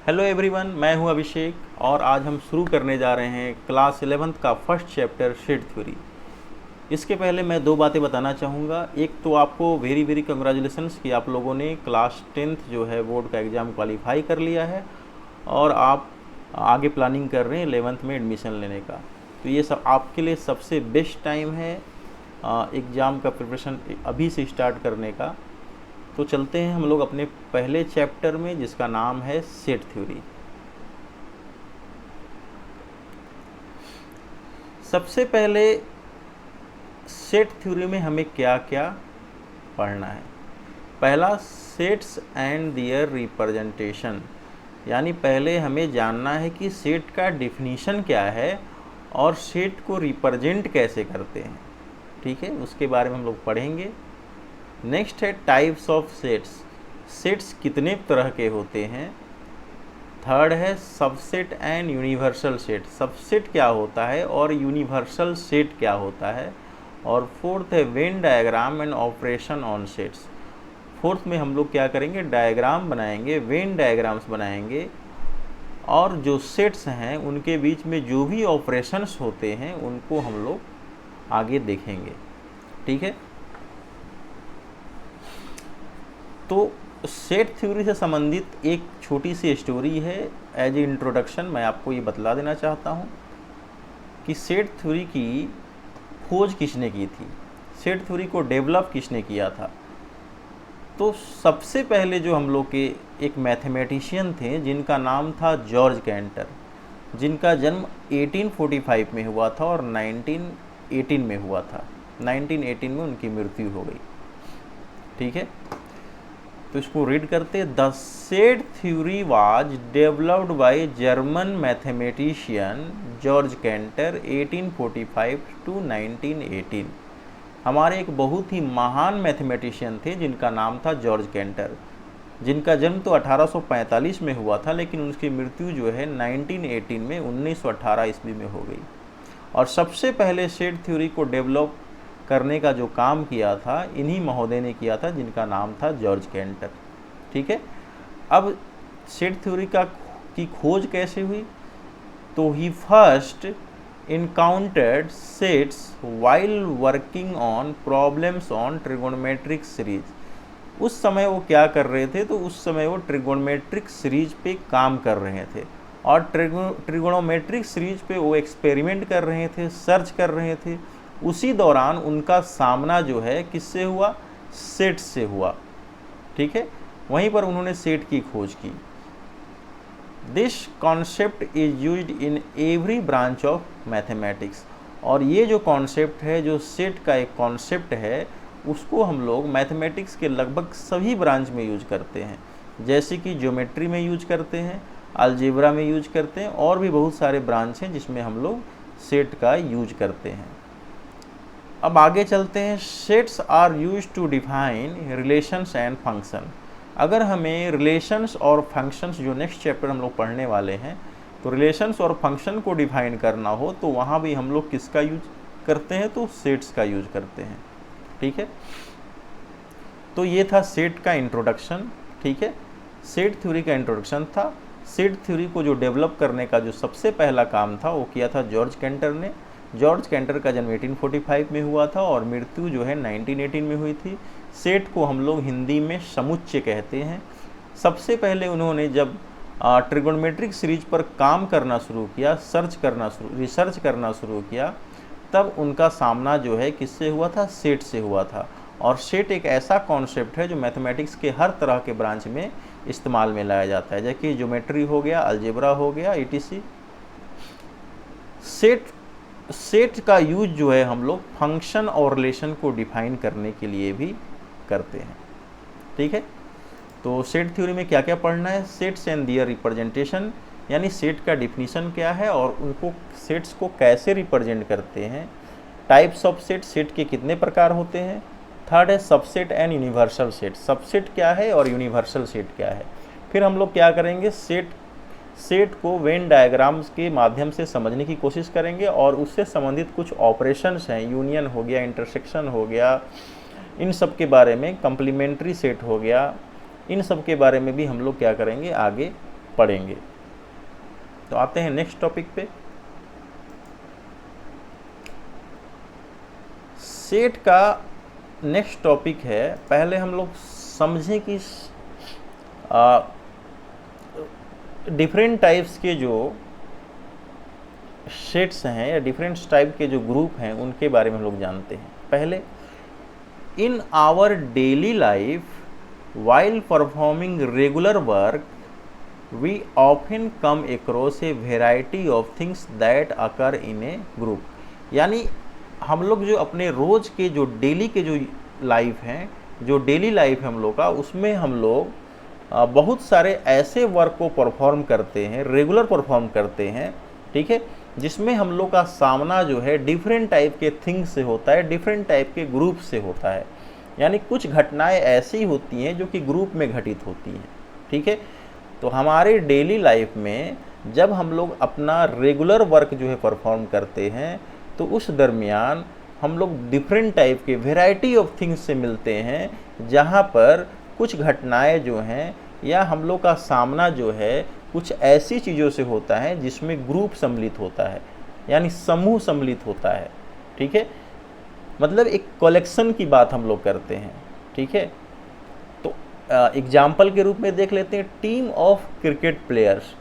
Hello everyone, मैं हूं अभिषेक और आज हम शुरू करने जा रहे हैं क्लास 11th का फर्स्ट चैप्टर सेट थ्योरी। इसके पहले मैं दो बातें बताना चाहूँगा। एक तो आपको वेरी वेरी कंग्रेचुलेशंस कि आप लोगों ने क्लास 10th जो है बोर्ड का एग्ज़ाम क्वालिफाई कर लिया है और आप आगे प्लानिंग कर रहे हैं 11th में एडमिशन लेने का। तो ये सब आपके लिए सबसे बेस्ट टाइम है एग्ज़ाम का प्रिपरेशन अभी से स्टार्ट करने का। तो चलते हैं हम लोग अपने पहले चैप्टर में, जिसका नाम है सेट थ्योरी। सबसे पहले सेट थ्योरी में हमें क्या क्या पढ़ना है। पहला, सेट्स एंड देयर रिप्रेजेंटेशन, यानी पहले हमें जानना है कि सेट का डिफिनीशन क्या है और सेट को रिप्रेजेंट कैसे करते हैं। ठीक है, उसके बारे में हम लोग पढ़ेंगे। नेक्स्ट है टाइप्स ऑफ सेट्स, सेट्स कितने तरह के होते हैं। थर्ड है subset and universal set, subset क्या होता है और यूनिवर्सल सेट क्या होता है। और फोर्थ है Venn diagram and operation on sets. Fourth में हम लोग क्या करेंगे, डायग्राम बनाएंगे, वेन डायग्राम्स बनाएंगे और जो सेट्स हैं उनके बीच में जो भी ऑपरेशंस होते हैं उनको हम लोग आगे देखेंगे। ठीक है, तो सेट थ्योरी से संबंधित एक छोटी सी स्टोरी है। एज ए इंट्रोडक्शन मैं आपको ये बतला देना चाहता हूँ कि सेट थ्योरी की खोज किसने की थी, सेट थ्योरी को डेवलप किसने किया था। तो सबसे पहले जो हम लोग के एक मैथमेटिशियन थे जिनका नाम था जॉर्ज कैंटर, जिनका जन्म 1845 में हुआ था और 1918 में हुआ था। 1918 में उनकी मृत्यु हो गई। ठीक है, तो इसको रीड करते। The set theory was developed by German mathematician George Cantor 1845 to 1918। हमारे एक बहुत ही महान मैथमेटिशियन थे जिनका नाम था जॉर्ज कैंटर, जिनका जन्म तो 1845 में हुआ था लेकिन उनकी मृत्यु जो है 1918 में 1918 ईस्वी में हो गई। और सबसे पहले सेट थ्योरी को डेवलप करने का जो काम किया था इन्हीं महोदय ने किया था, जिनका नाम था जॉर्ज कैंटर। ठीक है, अब सेट थ्योरी की खोज कैसे हुई, तो he first encountered sets while working on problems on trigonometric series. उस समय वो क्या कर रहे थे, तो उस समय वो ट्रिगोनोमेट्रिक सीरीज पे काम कर रहे थे और ट्रिगोनोमेट्रिक सीरीज पे वो एक्सपेरिमेंट कर रहे थे, सर्च कर रहे थे। उसी दौरान उनका सामना जो है किससे हुआ, सेट से हुआ। ठीक है, वहीं पर उन्होंने सेट की खोज की। This concept is used in every branch of mathematics. और ये जो कॉन्सेप्ट है, जो सेट का एक कॉन्सेप्ट है, उसको हम लोग मैथमेटिक्स के लगभग सभी ब्रांच में यूज करते हैं। जैसे कि ज्योमेट्री में यूज करते हैं, अलजेब्रा में यूज करते हैं, और भी बहुत सारे ब्रांच हैं जिसमें हम लोग सेट का यूज करते हैं। अब आगे चलते हैं। Sets are use to define relations and function. अगर हमें रिलेशंस और फंक्शंस, जो नेक्स्ट चैप्टर हम लोग पढ़ने वाले हैं, तो रिलेशंस और फंक्शन को डिफाइन करना हो तो वहाँ भी हम लोग किसका यूज करते हैं, तो सेट्स का यूज करते हैं। ठीक है, तो ये था सेट का इंट्रोडक्शन। ठीक है, सेट थ्योरी का इंट्रोडक्शन था। सेट थ्योरी को जो डेवलप करने का जो सबसे पहला काम था वो किया था जॉर्ज कैंटर ने। जॉर्ज कैंटर का जन्म 1845 में हुआ था और मृत्यु जो है 1918 में हुई थी। सेट को हम लोग हिंदी में समुच्चय कहते हैं। सबसे पहले उन्होंने जब ट्रिगोनोमेट्रिक सीरीज पर काम करना शुरू किया, रिसर्च करना शुरू किया, तब उनका सामना जो है किससे हुआ था, सेट से हुआ था। और सेट एक ऐसा कॉन्सेप्ट है जो मैथमेटिक्स के हर तरह के ब्रांच में इस्तेमाल में लाया जाता है, जैसे कि ज्योमेट्री हो गया, अलजेब्रा हो गया, etc। सेट का यूज जो है हम लोग फंक्शन और रिलेशन को डिफाइन करने के लिए भी करते हैं। ठीक है, तो सेट थ्योरी में क्या क्या पढ़ना है। सेट्स एंड देयर रिप्रेजेंटेशन, यानी सेट का डिफिनीशन क्या है और उनको सेट्स को कैसे रिप्रेजेंट करते हैं। टाइप्स ऑफ सेट, सेट के कितने प्रकार होते हैं। थर्ड है subset and universal set, subset क्या है और यूनिवर्सल सेट क्या है। फिर हम लोग क्या करेंगे, सेट को वेन डायग्राम्स के माध्यम से समझने की कोशिश करेंगे और उससे संबंधित कुछ ऑपरेशंस हैं, यूनियन हो गया, इंटरसेक्शन हो गया, इन सब के बारे में, कंप्लीमेंट्री सेट हो गया, इन सब के बारे में भी हम लोग क्या करेंगे, आगे पढ़ेंगे। तो आते हैं नेक्स्ट टॉपिक पे। सेट का नेक्स्ट टॉपिक है, पहले हम लोग समझें कि डिफरेंट टाइप्स के जो सेट्स हैं या डिफरेंट टाइप के जो ग्रुप हैं उनके बारे में हम लोग जानते हैं। पहले, in our daily life while performing regular work we often come across a variety of things that occur in a group. यानी हम लोग जो अपने रोज़ के जो डेली के जो लाइफ हैं, जो डेली लाइफ है हम लोग का, उसमें हम लोग बहुत सारे ऐसे वर्क को परफॉर्म करते हैं, रेगुलर परफॉर्म करते हैं, ठीक है, जिसमें हम लोग का सामना जो है डिफरेंट टाइप के थिंग्स से होता है, डिफरेंट टाइप के ग्रुप से होता है। यानी कुछ घटनाएं ऐसी होती हैं जो कि ग्रुप में घटित होती हैं, ठीक है। तो हमारे डेली लाइफ में जब हम लोग अपना रेगुलर वर्क जो है परफॉर्म करते हैं, तो उस दरमियान हम लोग डिफरेंट टाइप के वेराइटी ऑफ थिंग्स से मिलते हैं, जहाँ पर कुछ घटनाएं जो हैं या हम लोग का सामना जो है कुछ ऐसी चीज़ों से होता है जिसमें ग्रुप सम्मिलित होता है, यानी समूह सम्मिलित होता है, ठीक है। मतलब एक कलेक्शन की बात हम लोग करते हैं, ठीक है। तो एग्जाम्पल के रूप में देख लेते हैं, टीम ऑफ क्रिकेट प्लेयर्स,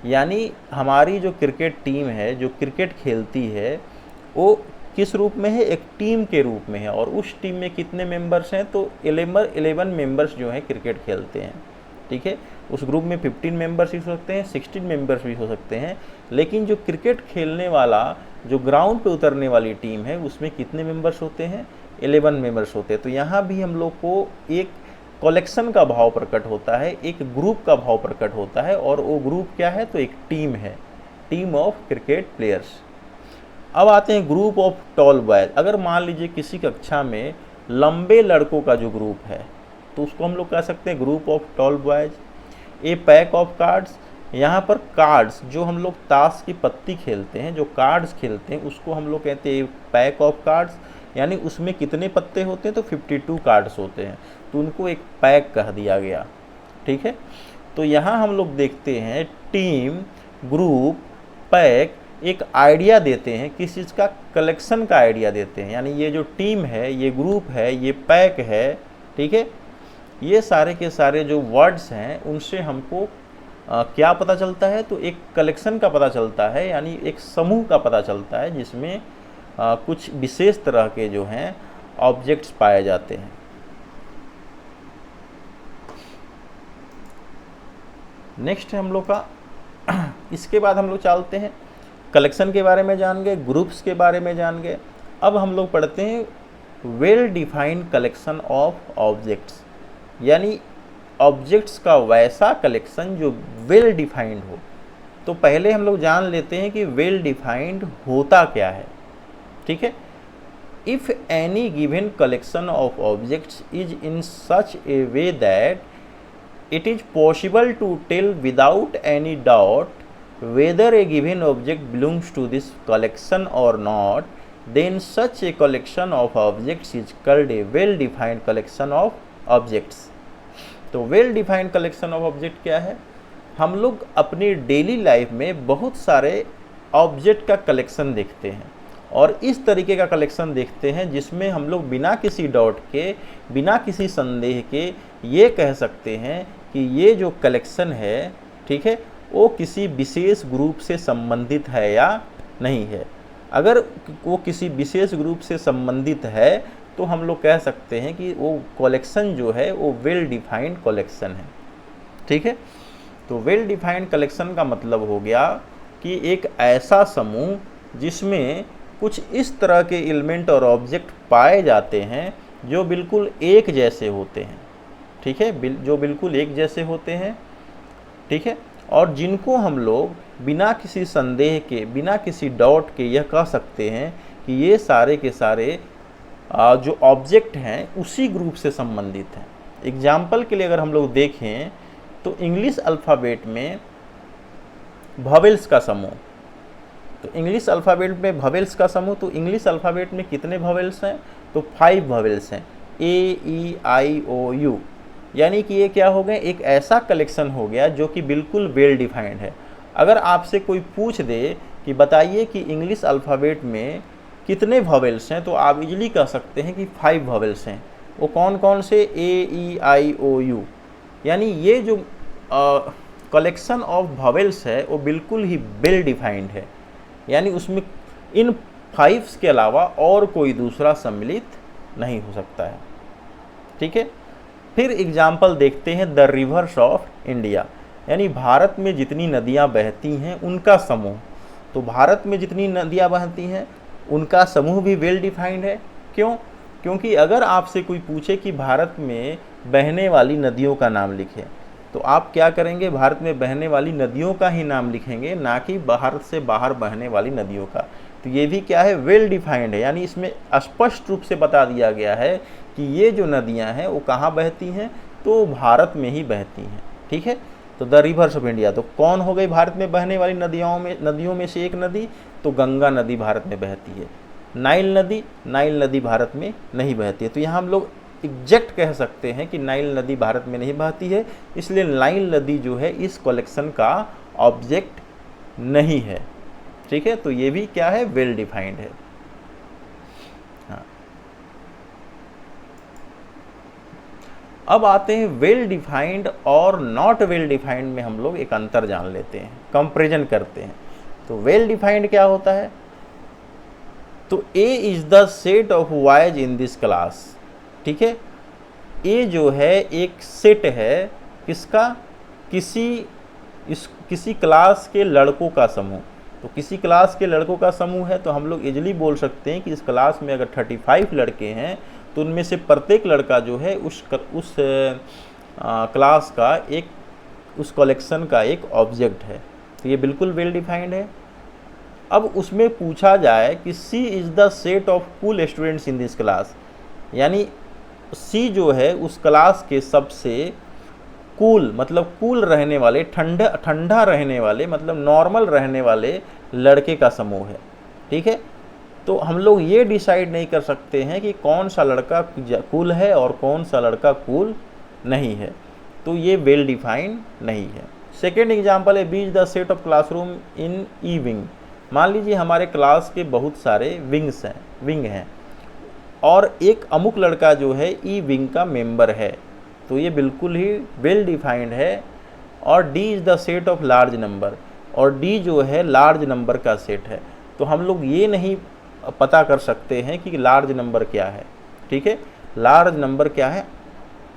यानी हमारी जो क्रिकेट टीम है जो क्रिकेट खेलती है वो किस रूप में है, एक टीम के रूप में है। और उस टीम में कितने मेंबर्स हैं, तो 11 मेंबर्स जो हैं क्रिकेट खेलते हैं, ठीक है। उस ग्रुप में 15 मेंबर्स भी हो सकते हैं, 16 मेंबर्स भी हो सकते हैं, लेकिन जो क्रिकेट खेलने वाला जो ग्राउंड पे उतरने वाली टीम है उसमें कितने मेंबर्स होते हैं, 11 मेंबर्स होते हैं। तो यहाँ भी हम लोग को एक कलेक्शन का भाव प्रकट होता है, एक ग्रुप का भाव प्रकट होता है, और वो ग्रुप क्या है, तो एक टीम है, टीम ऑफ क्रिकेट प्लेयर्स। अब आते हैं ग्रुप ऑफ टॉल बॉयज। अगर मान लीजिए किसी कक्षा में लंबे लड़कों का जो ग्रुप है तो उसको हम लोग कह सकते हैं group of tall boys. A pack of cards, यहाँ पर कार्ड्स जो हम लोग ताश की पत्ती खेलते हैं, जो कार्ड्स खेलते हैं, उसको हम लोग कहते हैं पैक ऑफ कार्ड्स। यानी उसमें कितने पत्ते होते हैं, तो 52 कार्ड्स होते हैं, तो उनको एक पैक कह दिया गया, ठीक है। तो यहाँ हम लोग देखते हैं टीम, ग्रुप, पैक एक आइडिया देते हैं, किस चीज़ का, कलेक्शन का आइडिया देते हैं। यानी ये जो टीम है, ये ग्रुप है, ये पैक है, ठीक है, ये सारे के सारे जो वर्ड्स हैं उनसे हमको क्या पता चलता है, तो एक कलेक्शन का पता चलता है, यानी एक समूह का पता चलता है जिसमें कुछ विशेष तरह के जो हैं ऑब्जेक्ट्स पाए जाते हैं। नेक्स्ट है हम लोग का इसके बाद हम लोग चलते हैं, कलेक्शन के बारे में जान गए, ग्रुप्स के बारे में जान गए। अब हम लोग पढ़ते हैं well defined collection of objects, यानी ऑब्जेक्ट्स का वैसा कलेक्शन जो वेल डिफाइंड हो। तो पहले हम लोग जान लेते हैं कि वेल डिफाइंड होता क्या है, ठीक है। If any given collection of objects is in such a way that it is possible to tell without any doubt whether a given object belongs to this collection or not, then such a collection of objects is called a well defined collection of objects। तो well defined collection of object क्या है, हम लोग अपनी daily life में बहुत सारे object का कलेक्शन देखते हैं, और इस तरीके का कलेक्शन देखते हैं जिसमें हम लोग बिना किसी डाउट के, बिना किसी संदेह के ये कह सकते हैं कि ये जो कलेक्शन है, ठीक है, वो किसी विशेष ग्रुप से संबंधित है या नहीं है। अगर वो किसी विशेष ग्रुप से संबंधित है तो हम लोग कह सकते हैं कि वो कलेक्शन जो है वो वेल डिफाइंड कलेक्शन है, ठीक है। तो वेल डिफाइंड कलेक्शन का मतलब हो गया कि एक ऐसा समूह जिसमें कुछ इस तरह के एलिमेंट और ऑब्जेक्ट पाए जाते हैं जो बिल्कुल एक जैसे होते हैं, ठीक है, जो बिल्कुल एक जैसे होते हैं, ठीक है, और जिनको हम लोग बिना किसी संदेह के, बिना किसी डाउट के यह कह सकते हैं कि ये सारे के सारे जो ऑब्जेक्ट हैं उसी ग्रुप से संबंधित हैं। एग्जाम्पल के लिए अगर हम लोग देखें तो इंग्लिश अल्फ़ाबेट में वॉवेल्स का समूह, तो इंग्लिश अल्फ़ाबेट में वॉवेल्स का समूह, तो इंग्लिश अल्फ़ाबेट में कितने वॉवेल्स हैं, तो 5 वॉवेल्स हैं, A, E, I, O, U, यानी कि ये क्या हो गया, एक ऐसा कलेक्शन हो गया जो कि बिल्कुल वेल डिफाइंड है। अगर आपसे कोई पूछ दे कि बताइए कि इंग्लिश अल्फ़ाबेट में कितने वॉवेल्स हैं, तो आप इजीली कह सकते हैं कि 5 वॉवेल्स हैं। वो कौन कौन से, ए ई आई ओ यू। यानी ये जो कलेक्शन ऑफ वॉवेल्स है वो बिल्कुल ही वेल डिफाइंड है, यानी उसमें इन 5 के अलावा और कोई दूसरा सम्मिलित नहीं हो सकता है। ठीक है, फिर एग्जाम्पल देखते हैं द रिवर्स ऑफ इंडिया, यानी भारत में जितनी नदियाँ बहती हैं उनका समूह। तो भारत में जितनी नदियाँ बहती हैं उनका समूह भी वेल डिफाइंड है। क्यों? क्योंकि अगर आपसे कोई पूछे कि भारत में बहने वाली नदियों का नाम लिखे, तो आप क्या करेंगे, भारत में बहने वाली नदियों का ही नाम लिखेंगे, ना कि भारत से बाहर बहने वाली नदियों का। तो ये भी क्या है, वेल डिफाइंड है, यानी इसमें स्पष्ट रूप से बता दिया गया है कि ये जो नदियां हैं वो कहाँ बहती हैं, तो भारत में ही बहती हैं। ठीक है, तो द रिवर्स ऑफ इंडिया, तो कौन हो गई भारत में बहने वाली नदियों में से एक नदी, तो गंगा नदी भारत में बहती है। नाइल नदी भारत में नहीं बहती है। तो यहाँ हम लोग एग्जैक्ट कह सकते हैं कि नाइल नदी भारत में नहीं बहती है, इसलिए नाइल नदी जो है इस कलेक्शन का ऑब्जेक्ट नहीं है। ठीक है, तो ये भी क्या है, वेल डिफाइंड है। हाँ, अब आते हैं वेल डिफाइंड और नॉट वेल डिफाइंड में हम लोग एक अंतर जान लेते हैं, कंपैरिजन करते हैं। तो वेल डिफाइंड क्या होता है, तो A is the set of boys in this class. ठीक है, ए जो है एक सेट है किसका, किसी क्लास के लड़कों का समूह। तो किसी क्लास के लड़कों का समूह है, तो हम लोग इजली बोल सकते हैं कि इस क्लास में अगर 35 लड़के हैं तो उनमें से प्रत्येक लड़का जो है उस क्लास का एक, उस कलेक्शन का एक ऑब्जेक्ट है। तो ये बिल्कुल वेल डिफाइंड है। अब उसमें पूछा जाए कि C is the set of cool students in this class, यानी सी जो है उस क्लास के सबसे कूल, मतलब कूल रहने वाले, ठंडा रहने वाले, मतलब नॉर्मल रहने वाले लड़के का समूह है। ठीक है, तो हम लोग ये डिसाइड नहीं कर सकते हैं कि कौन सा लड़का कूल है और कौन सा लड़का कूल नहीं है, तो ये वेल डिफाइंड नहीं है। सेकेंड एग्जाम्पल है, B is the set of classroom in E wing. मान लीजिए हमारे क्लास के बहुत सारे विंग हैं और एक अमुक लड़का जो है ई विंग का मेंबर है, तो ये बिल्कुल ही वेल डिफाइंड है। और D is the set of large number, और डी जो है लार्ज नंबर का सेट है। तो हम लोग ये नहीं पता कर सकते हैं कि लार्ज नंबर क्या है। ठीक है, लार्ज नंबर क्या है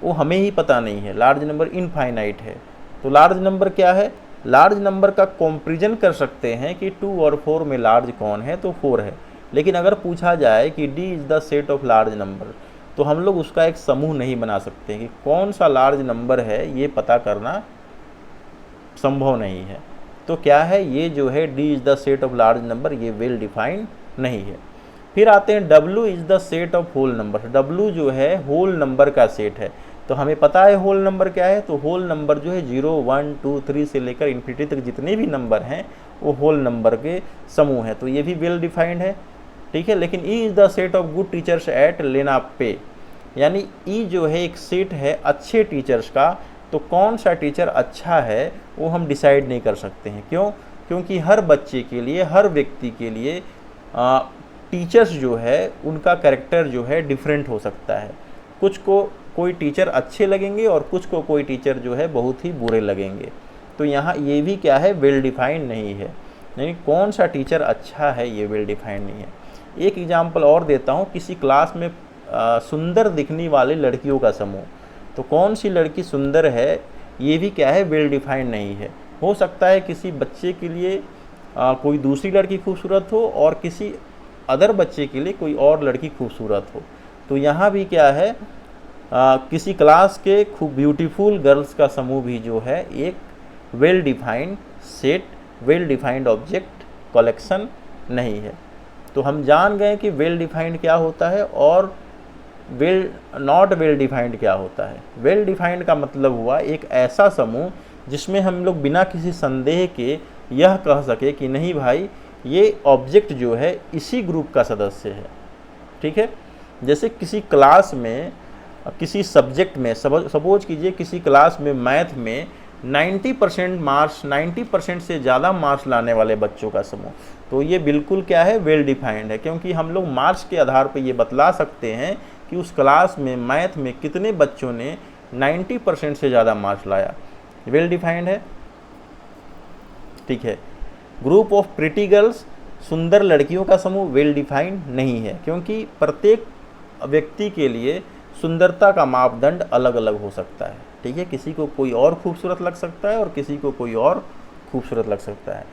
वो हमें ही पता नहीं है, लार्ज नंबर इनफाइनाइट है। तो लार्ज नंबर क्या है, लार्ज नंबर का कंपैरिजन कर सकते हैं कि 2 और 4 में लार्ज कौन है, तो 4 है। लेकिन अगर पूछा जाए कि D is the set of large number, तो हम लोग उसका एक समूह नहीं बना सकते कि कौन सा लार्ज नंबर है, ये पता करना संभव नहीं है। तो क्या है, ये जो है D is the set of large number, ये वेल डिफाइंड नहीं है। फिर आते हैं W is the set of whole number. W जो है होल नंबर का सेट है। तो हमें पता है होल नंबर क्या है, तो होल नंबर जो है 0, 1, 2, 3 से लेकर इन्फिनिटी तक जितने भी नंबर हैं वो होल नंबर के समूह है। तो ये भी वेल डिफाइंड है। ठीक है, लेकिन E is the set of good teachers at Lenape, यानी ई जो है एक सेट है अच्छे टीचर्स का। तो कौन सा टीचर अच्छा है वो हम डिसाइड नहीं कर सकते हैं। क्यों? क्योंकि हर बच्चे के लिए, हर व्यक्ति के लिए टीचर्स जो है उनका कैरेक्टर जो है डिफरेंट हो सकता है। कुछ को कोई टीचर अच्छे लगेंगे और कुछ को कोई टीचर जो है बहुत ही बुरे लगेंगे। तो यहाँ ये भी क्या है, वेल डिफाइंड नहीं है, यानी कौन सा टीचर अच्छा है ये वेल डिफाइंड नहीं है। एक एग्जांपल और देता हूँ, किसी क्लास में सुंदर दिखने वाले लड़कियों का समूह, तो कौन सी लड़की सुंदर है ये भी क्या है, वेल डिफाइंड नहीं है। हो सकता है किसी बच्चे के लिए कोई दूसरी लड़की खूबसूरत हो और किसी अदर बच्चे के लिए कोई और लड़की खूबसूरत हो। तो यहाँ भी क्या है, किसी क्लास के खूब ब्यूटीफुल गर्ल्स का समूह भी जो है एक well defined set, well defined object collection नहीं है। तो हम जान गए कि वेल डिफाइंड क्या होता है और नॉट वेल डिफाइंड क्या होता है। वेल डिफाइंड का मतलब हुआ एक ऐसा समूह जिसमें हम लोग बिना किसी संदेह के यह कह सके कि नहीं भाई ये ऑब्जेक्ट जो है इसी ग्रुप का सदस्य है। ठीक है, जैसे किसी क्लास में किसी सब्जेक्ट में, सपोज कीजिए किसी क्लास में मैथ में 90% मार्क्स, 90% से ज़्यादा मार्क्स लाने वाले बच्चों का समूह, तो ये बिल्कुल क्या है, वेल डिफाइंड है, क्योंकि हम लोग मार्क्स के आधार पर ये बतला सकते हैं कि उस क्लास में मैथ में कितने बच्चों ने 90% से ज़्यादा मार्क्स लाया। वेल डिफाइंड है, ठीक है। ग्रुप ऑफ प्रिटी गर्ल्स, सुंदर लड़कियों का समूह, वेल डिफाइंड नहीं है, क्योंकि प्रत्येक व्यक्ति के लिए सुंदरता का मापदंड अलग अलग हो सकता है, ठीक है। किसी को कोई और खूबसूरत लग सकता है और किसी को कोई और खूबसूरत लग सकता है।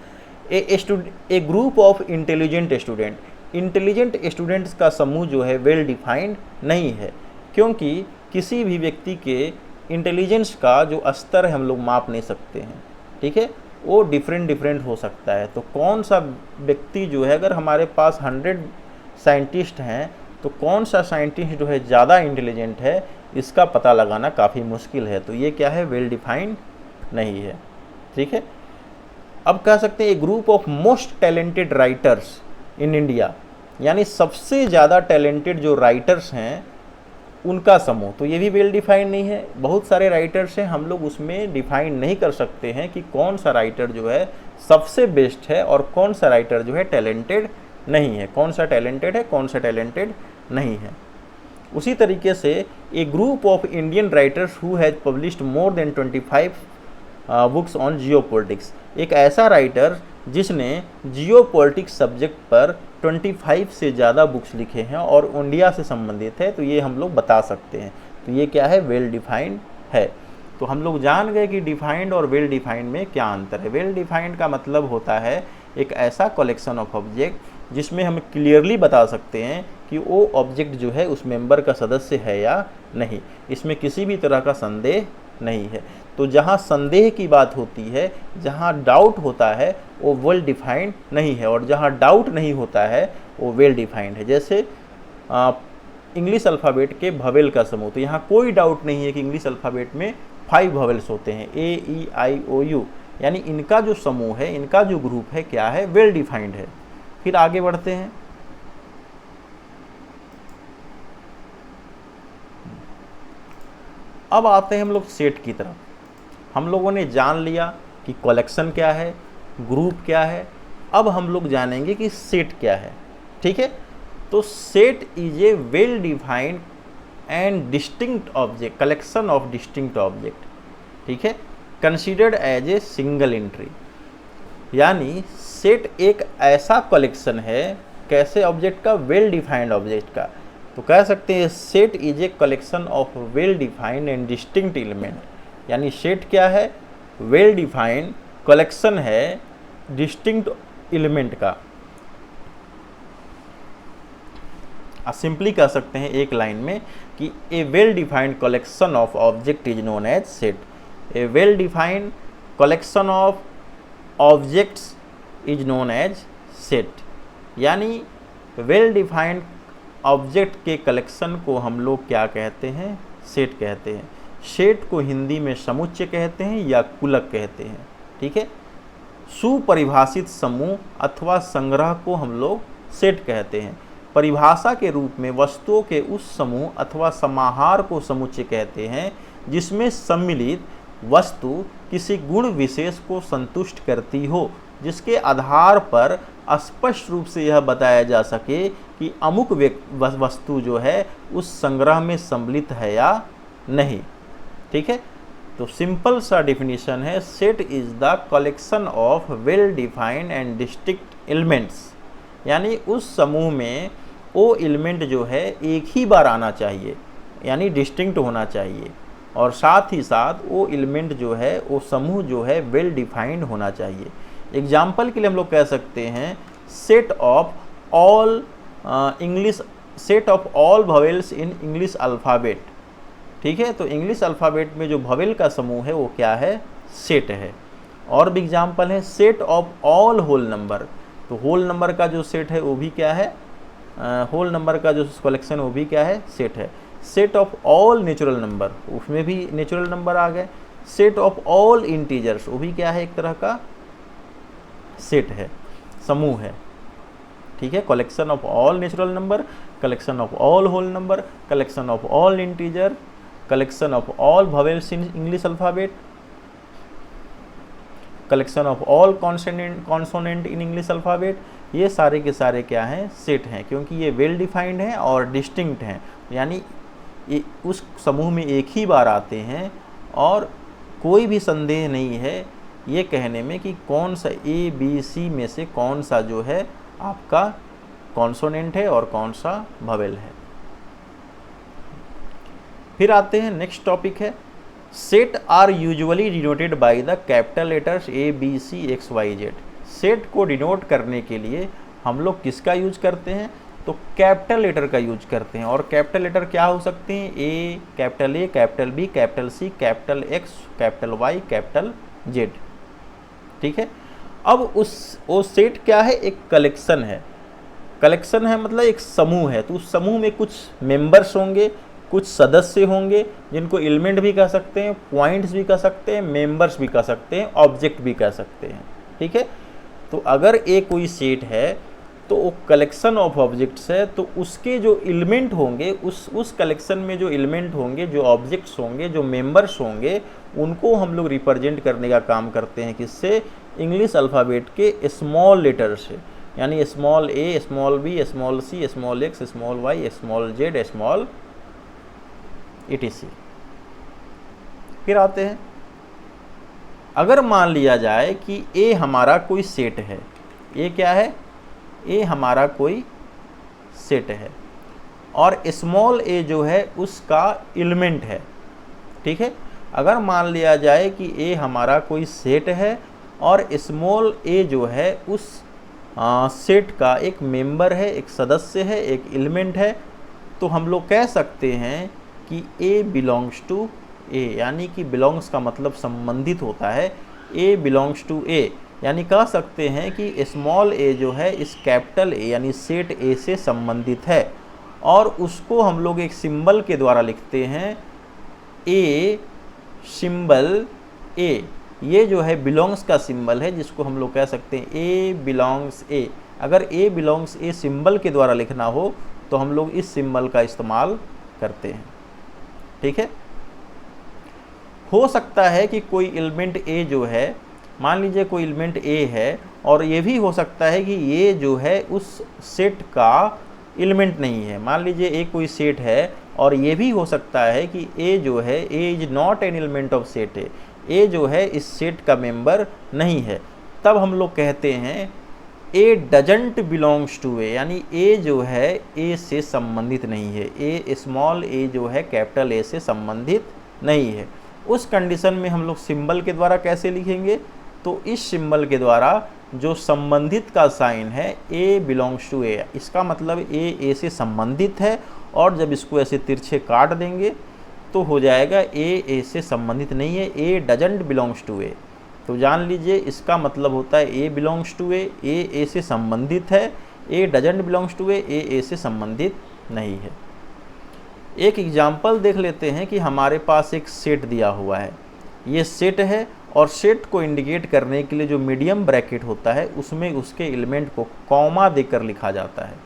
A group of intelligent student, intelligent students का समूह जो है वेल डिफाइंड नहीं है, क्योंकि किसी भी व्यक्ति के इंटेलिजेंस का जो स्तर है हम लोग माप नहीं सकते हैं, ठीक है, वो डिफरेंट हो सकता है। तो कौन सा व्यक्ति जो है, अगर हमारे पास 100 साइंटिस्ट हैं तो कौन सा साइंटिस्ट जो है ज़्यादा इंटेलिजेंट है, इसका पता लगाना काफ़ी मुश्किल है। तो ये क्या है, वेल डिफाइंड नहीं है, ठीक है। अब कह सकते हैं a group of most talented writers in India, यानी सबसे ज़्यादा टैलेंटेड जो राइटर्स हैं उनका समूह, तो ये भी वेल डिफाइंड नहीं है। बहुत सारे राइटर्स हैं, हम लोग उसमें डिफाइन नहीं कर सकते हैं कि कौन सा राइटर जो है सबसे बेस्ट है और कौन सा राइटर जो है टैलेंटेड नहीं है, कौन सा टैलेंटेड है, कौन सा टैलेंटेड नहीं है। उसी तरीके से a group of Indian writers who has published more than 25 books on geopolitics, एक ऐसा राइटर जिसने जियोपॉलिटिक्स सब्जेक्ट पर 25 से ज़्यादा बुक्स लिखे हैं और इंडिया से संबंधित है, तो ये हम लोग बता सकते हैं। तो ये क्या है, वेल डिफाइंड है। तो हम लोग जान गए कि डिफाइंड और वेल डिफाइंड में क्या अंतर है। वेल डिफाइंड का मतलब होता है एक ऐसा कलेक्शन ऑफ ऑब्जेक्ट जिसमें हम क्लियरली बता सकते हैं कि वो ऑब्जेक्ट जो है उस मेंबर का सदस्य है या नहीं, इसमें किसी भी तरह का संदेह नहीं है। तो जहाँ संदेह की बात होती है, जहाँ डाउट होता है, वो वेल डिफाइंड नहीं है, और जहाँ डाउट नहीं होता है वो वेल डिफाइंड है। जैसे इंग्लिश अल्फ़ाबेट के भवेल का समूह, तो यहाँ कोई डाउट नहीं है कि इंग्लिश अल्फ़ाबेट में 5 भवेल्स होते हैं, AEIOU, यानी इनका जो समूह है, इनका जो ग्रुप है क्या है, वेल डिफाइंड है। फिर आगे बढ़ते हैं। अब आते हैं हम लोग सेट की तरफ। हम लोगों ने जान लिया कि कलेक्शन क्या है, ग्रुप क्या है, अब हम लोग जानेंगे कि सेट क्या है, ठीक है। तो set is a well defined and distinct object, collection of distinct object, ठीक है, considered as a single entry, यानी सेट एक ऐसा कलेक्शन है, कैसे ऑब्जेक्ट का, वेल डिफाइंड ऑब्जेक्ट का। तो कह सकते हैं set is a collection of well defined and distinct element, यानी सेट क्या है, वेल डिफाइंड कलेक्शन है डिस्टिंक्ट एलिमेंट का। सिंपली कह सकते हैं एक लाइन में कि a well defined collection of object is known as set. A well defined collection of objects is known as set, यानी वेल डिफाइंड ऑब्जेक्ट के कलेक्शन को हम लोग क्या कहते हैं, सेट कहते हैं। सेट को हिंदी में समुच्चय कहते हैं या कुलक कहते हैं, ठीक है। सुपरिभाषित समूह अथवा संग्रह को हम लोग सेट कहते हैं। परिभाषा के रूप में वस्तुओं के उस समूह अथवा समाहार को समुच्चय कहते हैं जिसमें सम्मिलित वस्तु किसी गुण विशेष को संतुष्ट करती हो, जिसके आधार पर स्पष्ट रूप से यह बताया जा सके कि अमुक वस्तु जो है उस संग्रह में सम्मिलित है या नहीं, ठीक है। तो सिंपल सा डिफिनीशन है, set is the collection of well defined and distinct elements, यानी उस समूह में वो एलिमेंट जो है एक ही बार आना चाहिए, यानी डिस्टिंक्ट होना चाहिए, और साथ ही साथ वो एलिमेंट जो है, वो समूह जो है वेल डिफाइंड होना चाहिए। एग्जाम्पल के लिए हम लोग कह सकते हैं set of all English, set of all vowels in English alphabet, ठीक है। तो इंग्लिश अल्फ़ाबेट में जो भवेल का समूह है वो क्या है, सेट है। और भी एग्जाम्पल है set of all whole number, तो होल नंबर का जो सेट है वो भी क्या है, होल नंबर का जो कलेक्शन वो भी क्या है, सेट है। Set of all natural number, उसमें भी नेचुरल नंबर आ गए। सेट ऑफ ऑल इंटीजर्स, वो भी क्या है, एक तरह का सेट है, समूह है, ठीक है। Collection of all natural number collection of all whole number, collection of all integer, collection of all vowels in English alphabet, collection of all consonant in English alphabet, ये सारे के सारे क्या हैं, सेट हैं, क्योंकि ये वेल डिफाइंड हैं और डिस्टिंक्ट हैं, यानी ये उस समूह में एक ही बार आते हैं और कोई भी संदेह नहीं है ये कहने में कि कौन सा ए बी सी में से कौन सा जो है आपका कॉन्सोनेंट है और कौन सा ववेल है। फिर आते हैं नेक्स्ट टॉपिक है set are usually denoted by the capital letters A B C X Y Z. Set को डिनोट करने के लिए हम लोग किसका यूज करते हैं, तो कैपिटल लेटर का यूज करते हैं। और कैपिटल लेटर क्या हो सकते हैं, A, capital B, capital C, capital X, capital Y, capital Z. ठीक है, अब वो सेट क्या है, एक कलेक्शन है। कलेक्शन है मतलब एक समूह है, तो उस समूह में कुछ मेंबर्स होंगे, कुछ सदस्य होंगे जिनको एलिमेंट भी कह सकते हैं, पॉइंट्स भी कह सकते हैं, मेंबर्स भी कह सकते हैं, ऑब्जेक्ट भी कह सकते हैं। ठीक है, तो अगर एक कोई सेट है तो वो कलेक्शन ऑफ ऑब्जेक्ट्स है, तो उसके जो एलिमेंट होंगे, उस कलेक्शन में जो एलिमेंट होंगे, जो ऑब्जेक्ट्स होंगे, जो मेंबर्स होंगे, उनको हम लोग रिप्रेजेंट करने का काम करते हैं किससे, इंग्लिश अल्फ़ाबेट के स्मॉल लेटर से, यानी small a, small b, small c, small x, small y, small z, small etc। फिर आते हैं, अगर मान लिया जाए कि ए हमारा कोई सेट है, ए क्या है, ए हमारा कोई सेट है और स्मॉल ए जो है उसका एलिमेंट है। ठीक है, अगर मान लिया जाए कि ए हमारा कोई सेट है और स्मॉल ए जो है उस सेट का एक मेंबर है, एक सदस्य है, एक एलिमेंट है, तो हम लोग कह सकते हैं कि ए बिलोंग्स टू ए, यानी कि बिलोंग्स का मतलब संबंधित होता है, ए बिलोंग्स टू ए, यानी कह सकते हैं कि स्मॉल ए जो है इस कैपिटल ए यानी सेट ए से संबंधित है और उसको हम लोग एक सिंबल के द्वारा लिखते हैं, ए सिंबल ए, ये जो है बिलोंग्स का सिंबल है जिसको हम लोग कह सकते हैं ए बिलोंग्स ए। अगर ए बिलोंग्स ए सिंबल के द्वारा लिखना हो तो हम लोग इस सिंबल का इस्तेमाल करते हैं। ठीक है, हो सकता है कि कोई एलिमेंट ए जो है, मान लीजिए कोई एलिमेंट ए है और ये भी हो सकता है कि ये जो है उस सेट का एलिमेंट नहीं है। मान लीजिए ए कोई सेट है और ये भी हो सकता है कि ए जो है, A is not an element of set है, ए जो है इस सेट का मेंबर नहीं है, तब हम लोग कहते हैं ए डजंट बिलोंग्स टू ए, यानी ए जो है ए से संबंधित नहीं है, ए स्मॉल ए जो है कैपिटल ए से संबंधित नहीं है। उस कंडीशन में हम लोग सिंबल के द्वारा कैसे लिखेंगे, तो इस सिंबल के द्वारा जो संबंधित का साइन है ए बिलोंग्स टू ए, इसका मतलब ए से संबंधित है, और जब इसको ऐसे तिरछे काट देंगे तो हो जाएगा ए से संबंधित नहीं है, ए डजंट बिलोंग्स टू ए। तो जान लीजिए इसका मतलब होता है ए बिलोंग्स टू ए से संबंधित है, ए डजंट बिलोंग्स टू ए से संबंधित नहीं है। एक एग्जाम्पल देख लेते हैं कि हमारे पास एक सेट दिया हुआ है, ये सेट है और सेट को इंडिकेट करने के लिए जो मीडियम ब्रैकेट होता है उसमें उसके एलिमेंट को कॉमा देकर लिखा जाता है।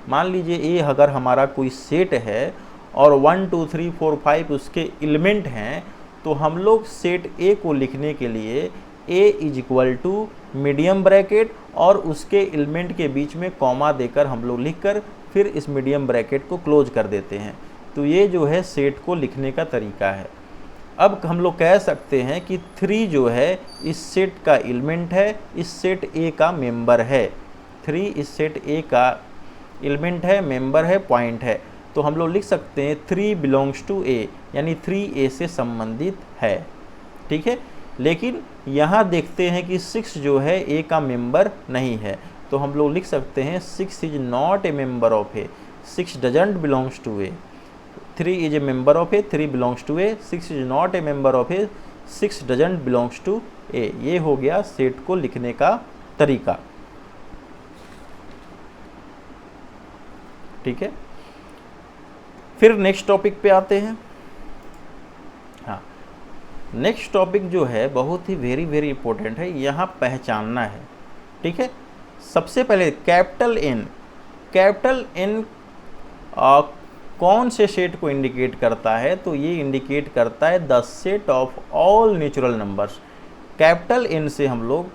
मान लीजिए ए अगर हमारा कोई सेट है और 1 2 3 4 5 उसके एलिमेंट हैं, तो हम लोग सेट ए को लिखने के लिए A is equal to medium bracket और उसके एलिमेंट के बीच में कॉमा देकर हम लोग लिखकर फिर इस मीडियम ब्रैकेट को क्लोज कर देते हैं। तो ये जो है सेट को लिखने का तरीका है। अब हम लोग कह सकते हैं कि 3 जो है इस सेट का एलिमेंट है, इस सेट ए का मेंबर है, 3 इस सेट ए का एलिमेंट है, मेंबर है, पॉइंट है। तो हम लोग लिख सकते हैं 3 बिलोंग्स टू ए, यानी 3 ए से संबंधित है। ठीक है, लेकिन यहाँ देखते हैं कि 6 जो है ए का मेंबर नहीं है, तो हम लोग लिख सकते हैं 6 is not a member of A, 6 doesn't belongs to A, 3 is a member of A, 3 belongs to A, 6 is not a member of A, 6 doesn't belongs to A। ये हो गया सेट को लिखने का तरीका। ठीक है, फिर नेक्स्ट टॉपिक पे आते हैं। हाँ, नेक्स्ट टॉपिक जो है बहुत ही वेरी वेरी इंपॉर्टेंट है, यहाँ पहचानना है। ठीक है, सबसे पहले कैपिटल एन कौन से सेट को इंडिकेट करता है, तो ये इंडिकेट करता है the set of all natural numbers. Capital N से हम लोग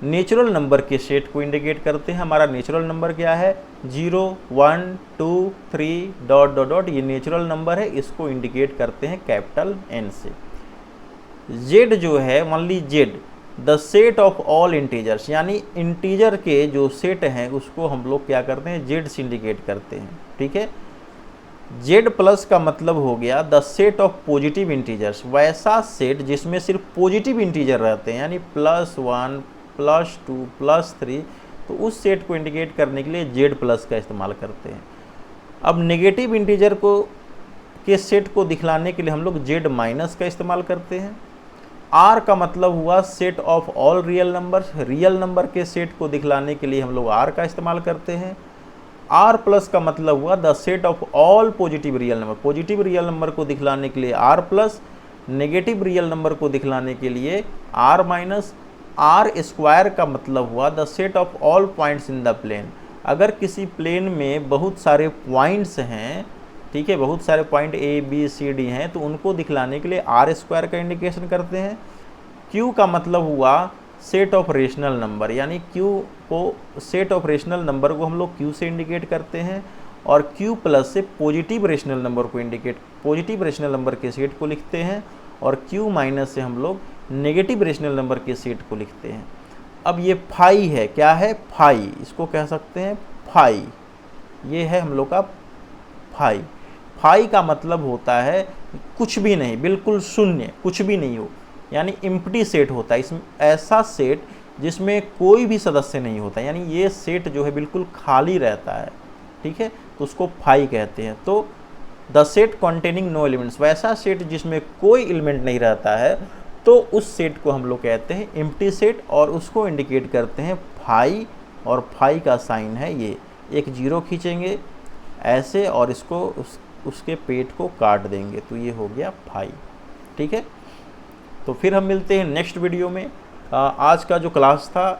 नेचुरल नंबर के सेट को इंडिकेट करते हैं। हमारा नेचुरल नंबर क्या है, 0 1 2 3 डॉट डॉट डॉट, ये नेचुरल नंबर है, इसको इंडिकेट करते हैं कैपिटल N से। Z जो है, मान ली Z the set of all integers, यानी इंटीजर के जो सेट हैं उसको हम लोग क्या करते हैं, Z से इंडिकेट करते हैं। ठीक है, Z प्लस का मतलब हो गया the set of positive integers, वैसा सेट जिसमें सिर्फ पॉजिटिव इंटीजर रहते हैं, यानी +1 +2 +3, तो उस सेट को इंडिकेट करने के लिए Z प्लस का इस्तेमाल करते हैं। अब नेगेटिव इंटीजर को के सेट को दिखलाने के लिए हम लोग Z माइनस का इस्तेमाल करते हैं। R का मतलब हुआ set of all real numbers, real number के सेट को दिखलाने के लिए हम लोग R का इस्तेमाल करते हैं। R प्लस का मतलब हुआ the set of all positive real number, positive real number को दिखलाने के लिए R plus, negative real number को दिखलाने के लिए R माइनस। R स्क्वायर का मतलब हुआ the set of all points in the plane, अगर किसी प्लेन में बहुत सारे पॉइंट्स हैं, ठीक है, बहुत सारे point A B C D हैं, तो उनको दिखलाने के लिए R स्क्वायर का इंडिकेशन करते हैं। Q का मतलब हुआ सेट ऑफ रेशनल नंबर, यानी Q को सेट ऑफ रेशनल नंबर को हम लोग Q से इंडिकेट करते हैं, और Q प्लस से पॉजिटिव रेशनल नंबर को इंडिकेट, पॉजिटिव रेशनल नंबर के सेट को लिखते हैं, और Q माइनस से हम लोग नेगेटिव रेशनल नंबर के सेट को लिखते हैं। अब ये फाई है, क्या है, फाई, इसको कह सकते हैं फाई, ये है हम लोग का फाई। फाई का मतलब होता है कुछ भी नहीं, बिल्कुल शून्य, कुछ भी नहीं हो, यानी एम्प्टी सेट होता है। इसमें ऐसा सेट जिसमें कोई भी सदस्य नहीं होता, यानी ये सेट जो है बिल्कुल खाली रहता है, ठीक है, तो उसको फाई कहते हैं। तो the set containing no elements, वैसा सेट जिसमें कोई एलिमेंट नहीं रहता है, तो उस सेट को हम लोग कहते हैं एम्प्टी सेट, और उसको इंडिकेट करते हैं फाई, और फाई का साइन है ये, एक जीरो खींचेंगे ऐसे और इसको उसके पेट को काट देंगे, तो ये हो गया फाई। ठीक है, तो फिर हम मिलते हैं नेक्स्ट वीडियो में। आज का जो क्लास था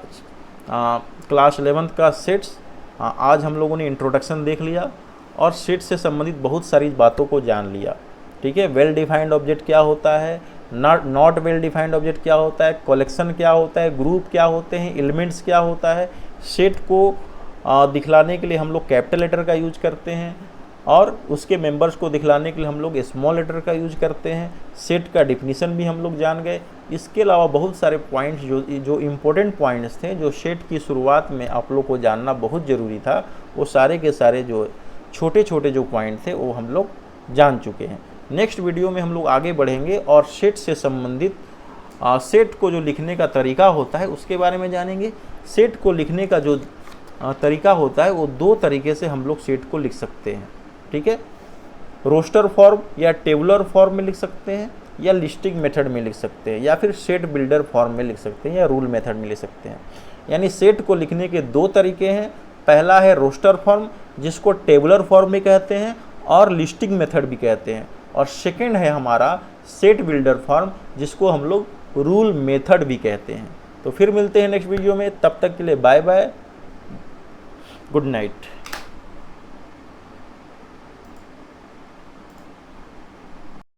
क्लास 11th का सेट्स, आज हम लोगों ने इंट्रोडक्शन देख लिया और सेट से संबंधित बहुत सारी बातों को जान लिया। ठीक है, वेल डिफाइंड ऑब्जेक्ट क्या होता है, नॉट वेल डिफाइंड ऑब्जेक्ट क्या होता है, कलेक्शन क्या होता है, ग्रुप क्या होते हैं, एलिमेंट्स क्या होता है। सेट को दिखलाने के लिए हम लोग कैपिटल लेटर का यूज करते हैं, और उसके मेंबर्स को दिखलाने के लिए हम लोग स्मॉल लेटर का यूज करते हैं। सेट का डिफिनीशन भी हम लोग जान गए। इसके अलावा बहुत सारे पॉइंट्स जो इम्पोर्टेंट पॉइंट्स थे, जो सेट की शुरुआत में आप लोग को जानना बहुत ज़रूरी था, वो सारे के सारे जो छोटे छोटे जो पॉइंट थे वो हम लोग जान चुके हैं। नेक्स्ट वीडियो में हम लोग आगे बढ़ेंगे और सेट से संबंधित सेट को जो लिखने का तरीका होता है उसके बारे में जानेंगे। सेट को लिखने का जो तरीका होता है वो दो तरीके से हम लोग सेट को लिख सकते हैं। ठीक है, रोस्टर फॉर्म या टेबुलर फॉर्म में लिख सकते हैं, या लिस्टिंग मेथड में लिख सकते हैं, या फिर सेट बिल्डर फॉर्म में लिख सकते हैं, या रूल मेथड में लिख सकते हैं। यानी सेट को लिखने के दो तरीके हैं। पहला है रोस्टर फॉर्म, जिसको टेबुलर फॉर्म भी कहते हैं और लिस्टिंग मेथड भी कहते हैं, और सेकेंड है हमारा सेट बिल्डर फॉर्म, जिसको हम लोग रूल मेथड भी कहते हैं। तो फिर मिलते हैं नेक्स्ट वीडियो में, तब तक के लिए बाय बाय, गुड नाइट।